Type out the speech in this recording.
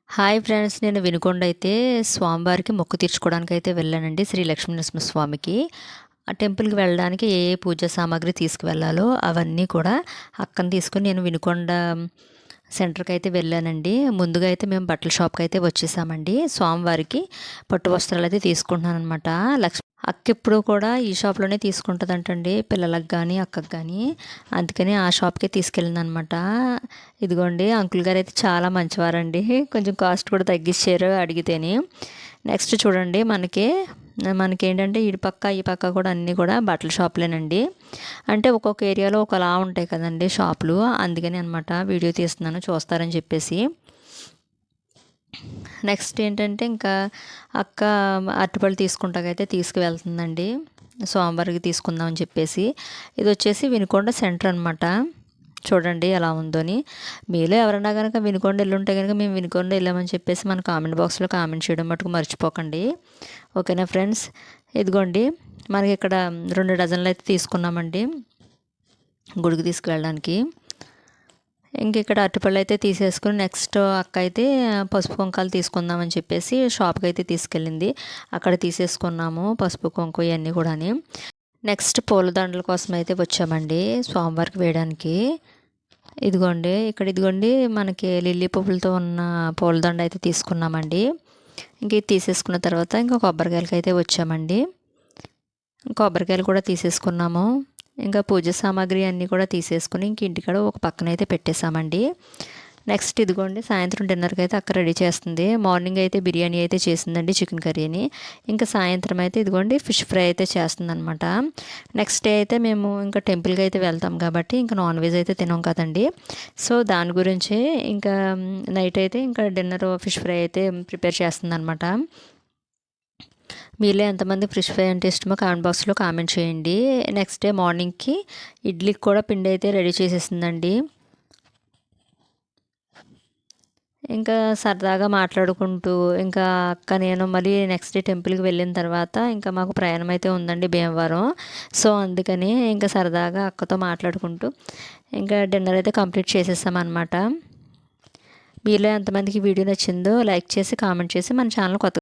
Hi friends, నేను వినుకొండ అయితే స్వామివారికి మొక్కు తీర్చుకోవడానికి అయితే వెళ్ళానండి. శ్రీ లక్ష్మీనరసింహ స్వామికి ఆ టెంపుల్కి వెళ్ళడానికి ఏ ఏ పూజా సామాగ్రి తీసుకువెళ్ళాలో అవన్నీ కూడా అక్కని తీసుకొని నేను వినుకొండ సెంటర్కి అయితే వెళ్ళానండి. ముందుగా అయితే మేము బట్టల షాప్కి అయితే వచ్చేసామండి. స్వామివారికి పట్టు వస్త్రాలు అయితే తీసుకుంటున్నాను అనమాట. అక్క ఎప్పుడు కూడా ఈ షాప్లోనే తీసుకుంటుందంటండి, పిల్లలకు కానీ అక్కకి కానీ. అందుకని ఆ షాప్కే తీసుకెళ్ళిందనమాట. ఇదిగోండి, అంకుల్ గారు అయితే చాలా మంచివారండి. కొంచెం కాస్ట్ కూడా తగ్గించారు అడిగితేనే. నెక్స్ట్ చూడండి, మనకేంటంటే ఈ పక్క కూడా అన్నీ కూడా బట్టల షాపులేనండి. అంటే ఒక్కొక్క ఏరియాలో ఒకలా ఉంటాయి కదండి షాపులు. అందుకని అనమాట వీడియో తీస్తున్నాను, చూస్తారని చెప్పేసి. నెక్స్ట్ ఏంటంటే ఇంకా అక్క అరటిపళ్ళు తీసుకుంటాకైతే తీసుకువెళ్తుందండి, సోమవారికి తీసుకుందామని చెప్పేసి. ఇది వచ్చేసి వినుకొండ సెంటర్ అనమాట. చూడండి ఎలా ఉందోని. మీలో ఎవరైనా కనుక వినుకొండ వెళ్ళుంటే కనుక మేము వినుకొండ వెళ్ళామని చెప్పేసి మన కామెంట్ బాక్స్లో కామెంట్ చేయడం మటుకు మర్చిపోకండి. ఓకేనా ఫ్రెండ్స్. ఇదిగోండి, మనకి ఇక్కడ 2 డజన్లు అయితే తీసుకున్నామండి గుడికి తీసుకువెళ్ళడానికి. ఇంక ఇక్కడ అరటిపళ్ళు అయితే తీసేసుకుని నెక్స్ట్ అక్క అయితే పసుపు కుంకాలు తీసుకుందామని చెప్పేసి షాప్కి అయితే తీసుకెళ్ళింది. అక్కడ తీసేసుకున్నాము పసుపు కుంకుమ ఇవన్నీ కూడా. నెక్స్ట్ పూలదండల కోసం అయితే వచ్చామండి స్వామివారికి వేయడానికి. ఇదిగోండి మనకి లిల్లీ పువ్వులతో ఉన్న పూలదండ అయితే తీసుకున్నామండి. ఇంక ఇది తీసేసుకున్న తర్వాత ఇంకా కొబ్బరికాయలకి అయితే వచ్చామండి. కొబ్బరికాయలు కూడా తీసేసుకున్నాము. ఇంకా పూజ సామాగ్రి అన్నీ కూడా తీసేసుకుని ఇంక ఇంటికాడ ఒక పక్కన అయితే పెట్టేశామండి. నెక్స్ట్ ఇదిగోండి, సాయంత్రం డిన్నర్కి అయితే అక్క రెడీ చేస్తుంది. మార్నింగ్ అయితే బిర్యానీ అయితే చేసిందండి, చికెన్ కర్రీని. ఇంకా సాయంత్రం అయితే ఇదిగోండి ఫిష్ ఫ్రై అయితే చేస్తుందనమాట. నెక్స్ట్ డే అయితే మేము ఇంకా టెంపుల్కి అయితే వెళ్తాం కాబట్టి ఇంకా నాన్ వెజ్ అయితే తినాం కదండి. సో దాని గురించి ఇంకా నైట్ అయితే ఇంకా డిన్నర్ ఫిష్ ఫ్రై అయితే ప్రిపేర్ చేస్తుందనమాట. మీలో ఎంతమంది ఫిష్ ఫ్రై అంటే ఇష్టమో కామెంట్ బాక్స్లో కామెంట్ చేయండి. నెక్స్ట్ డే మార్నింగ్కి ఇడ్లీకి కూడా పిండి అయితే రెడీ చేసేసిందండి. ఇంకా సరదాగా మాట్లాడుకుంటూ ఇంకా అక్క నేను మళ్ళీ నెక్స్ట్ డే టెంపుల్కి వెళ్ళిన తర్వాత ఇంకా మాకు ప్రయాణం అయితే ఉందండి భీమవరం. సో అందుకని ఇంకా సరదాగా అక్కతో మాట్లాడుకుంటూ ఇంకా డిన్నర్ అయితే కంప్లీట్ చేసేసామన్నమాట. మీలో ఎంతమందికి వీడియో నచ్చిందో లైక్ చేసి కామెంట్ చేసి మన ఛానల్ కొత్త